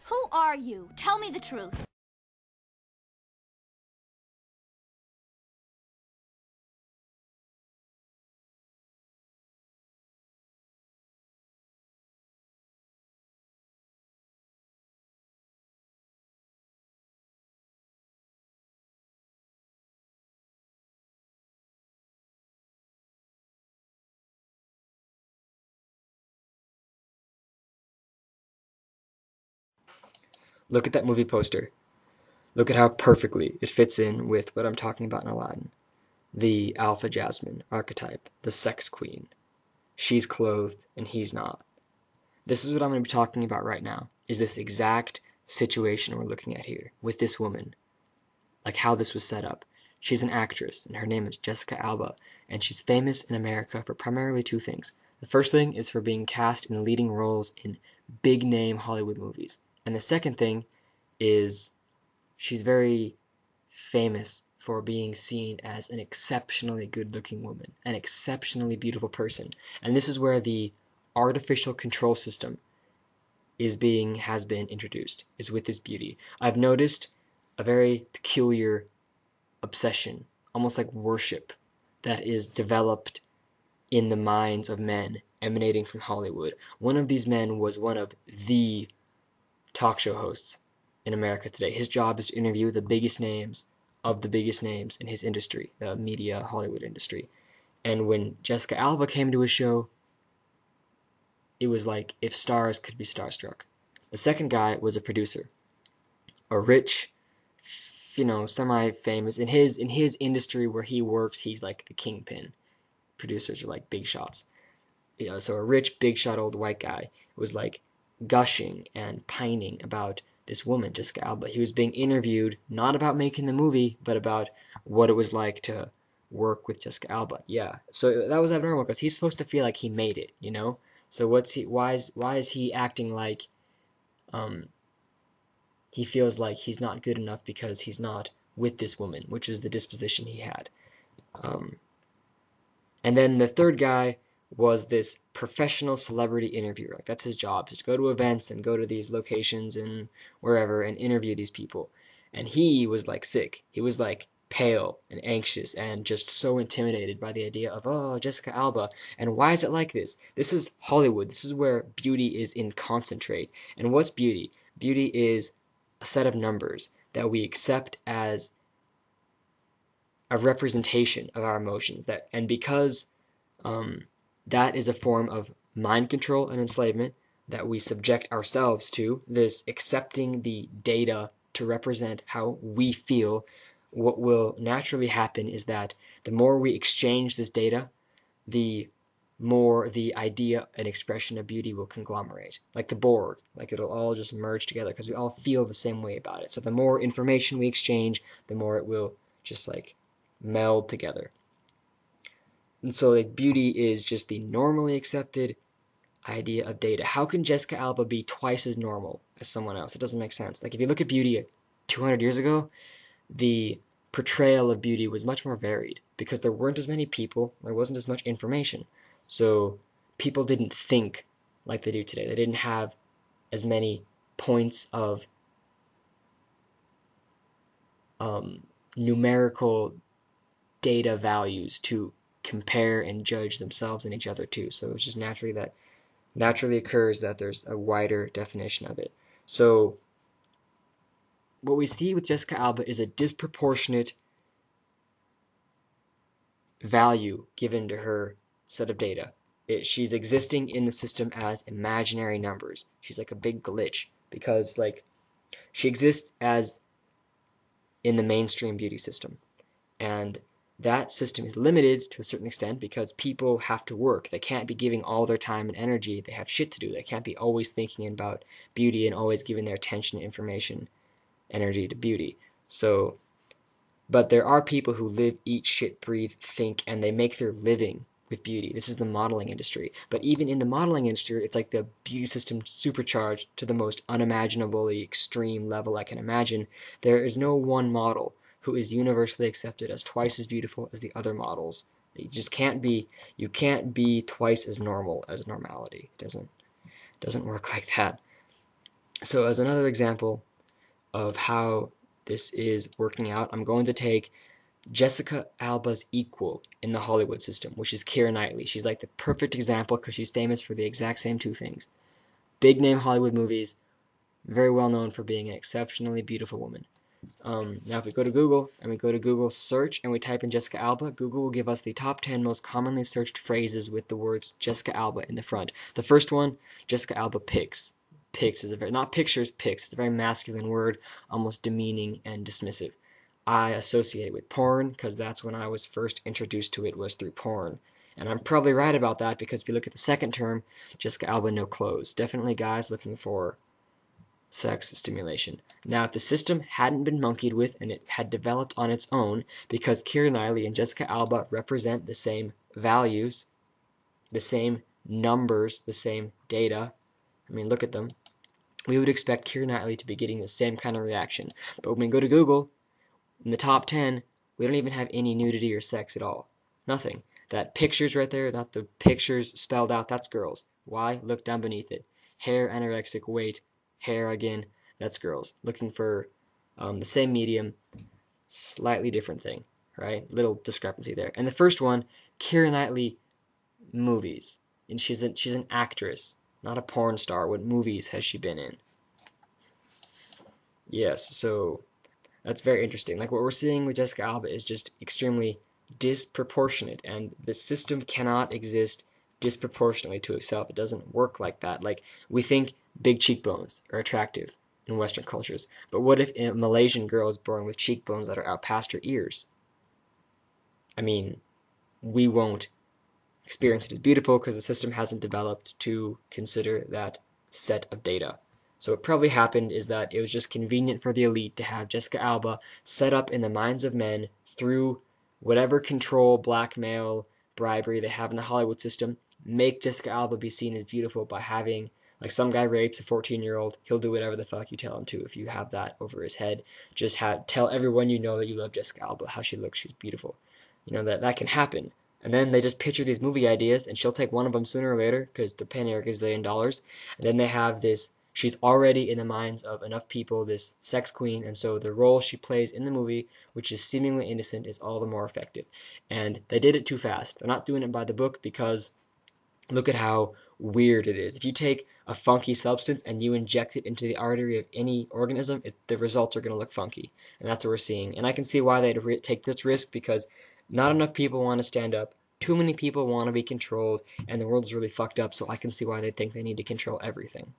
Who are you? Tell me the truth. Look at that movie poster. Look at how perfectly it fits in with what I'm talking about in Aladdin. The Alpha Jasmine archetype, the sex queen. She's clothed and he's not. This is what I'm going to be talking about right now, is this exact situation we're looking at here with this woman, like how this was set up. She's an actress, and her name is Jessica Alba, and she's famous in America for primarily two things. The first thing is for being cast in leading roles in big-name Hollywood movies, and the second thing is she's very famous for being seen as an exceptionally good-looking woman, an exceptionally beautiful person. And this is where the artificial control system has been introduced, is with this beauty. I've noticed a very peculiar obsession, almost like worship, that is developed in the minds of men emanating from Hollywood. One of these men was one of the talk show hosts in America today. His job is to interview the biggest names of the biggest names in his industry, the media Hollywood industry. And when Jessica Alba came to his show, it was like if stars could be starstruck. The second guy was a producer, a rich, semi-famous in his industry where he works. He's like the kingpin. Producers are like big shots. So a rich, big shot old white guy was like gushing and pining about this woman, Jessica Alba. He was being interviewed not about making the movie, but about what it was like to work with Jessica Alba. Yeah, so that was abnormal because he's supposed to feel like he made it, you know. So why is he acting like he feels like he's not good enough because he's not with this woman, which is the disposition he had. And then the third guy was this professional celebrity interviewer. Like that's his job, is to go to events and go to these locations and wherever and interview these people. And he was like sick. He was like pale and anxious and just so intimidated by the idea of, oh, Jessica Alba. And why is it like this? This is Hollywood. This is where beauty is in concentrate. And what's beauty? Beauty is a set of numbers that we accept as a representation of our emotions. And because that is a form of mind control and enslavement that we subject ourselves to, this accepting the data to represent how we feel, what will naturally happen is that the more we exchange this data, the more the idea and expression of beauty will conglomerate. Like the Borg, like it'll all just merge together because we all feel the same way about it. So the more information we exchange, the more it will just like meld together. And so like beauty is just the normally accepted idea of data. How can Jessica Alba be twice as normal as someone else? It doesn't make sense. Like if you look at beauty 200 years ago, the portrayal of beauty was much more varied because there weren't as many people, there wasn't as much information. So people didn't think like they do today. They didn't have as many points of numerical data values to compare and judge themselves and each other too. So it's just naturally occurs that there's a wider definition of it. So what we see with Jessica Alba is a disproportionate value given to her set of data. She's existing in the system as imaginary numbers. She's like a big glitch because like she exists as in the mainstream beauty system. And that system is limited to a certain extent because people have to work. They can't be giving all their time and energy. They have shit to do. They can't be always thinking about beauty and always giving their attention, information, energy to beauty. So, but there are people who live, eat, shit, breathe, think, and they make their living with beauty. This is the modeling industry. But even in the modeling industry, it's like the beauty system supercharged to the most unimaginably extreme level I can imagine. There is no one model who is universally accepted as twice as beautiful as the other models. You can't be twice as normal as normality. It doesn't work like that. So as another example of how this is working out, I'm going to take Jessica Alba's equal in the Hollywood system, which is Keira Knightley. She's like the perfect example because she's famous for the exact same two things. Big name Hollywood movies, very well known for being an exceptionally beautiful woman. Now if we go to Google, and we go to Google search, and we type in Jessica Alba, Google will give us the top 10 most commonly searched phrases with the words Jessica Alba in the front. The first one, Jessica Alba pics. Pics is a very, not pictures, pics. It's a very masculine word, almost demeaning and dismissive. I associate it with porn, because that's when I was first introduced to it, was through porn. And I'm probably right about that, because if you look at the second term, Jessica Alba no clothes. Definitely guys looking for sex stimulation. Now, if the system hadn't been monkeyed with and it had developed on its own, because Keira Knightley and Jessica Alba represent the same values, the same numbers, the same data, I mean, look at them, we would expect Keira Knightley to be getting the same kind of reaction. But when we go to Google, in the top 10, we don't even have any nudity or sex at all. Nothing. That pictures right there, not the pictures spelled out, that's girls. Why? Look down beneath it. Hair, anorexic, weight, hair again, that's girls. Looking for the same medium, slightly different thing, right? Little discrepancy there. And the first one, Keira Knightley movies. And she's an actress, not a porn star. What movies has she been in? Yes, so that's very interesting. Like what we're seeing with Jessica Alba is just extremely disproportionate, and the system cannot exist disproportionately to itself. It doesn't work like that. Like we think big cheekbones are attractive in Western cultures, but what if a Malaysian girl is born with cheekbones that are out past her ears? I mean, we won't experience it as beautiful because the system hasn't developed to consider that set of data. So what probably happened is that it was just convenient for the elite to have Jessica Alba set up in the minds of men through whatever control, blackmail, bribery they have in the Hollywood system, make Jessica Alba be seen as beautiful by having, like some guy rapes a 14-year-old, he'll do whatever the fuck you tell him to if you have that over his head. Just tell everyone you know that you love Jessica Alba, how she looks, she's beautiful. You know, that can happen. And then they just picture these movie ideas, and she'll take one of them sooner or later, because they're paying her a gazillion dollars. And then they have this, she's already in the minds of enough people, this sex queen, and so the role she plays in the movie, which is seemingly innocent, is all the more effective. And they did it too fast. They're not doing it by the book, because look at how weird it is. If you take a funky substance and you inject it into the artery of any organism, the results are going to look funky. And that's what we're seeing. And I can see why they'd take this risk, because not enough people want to stand up. Too many people want to be controlled, and the world is really fucked up, so I can see why they think they need to control everything.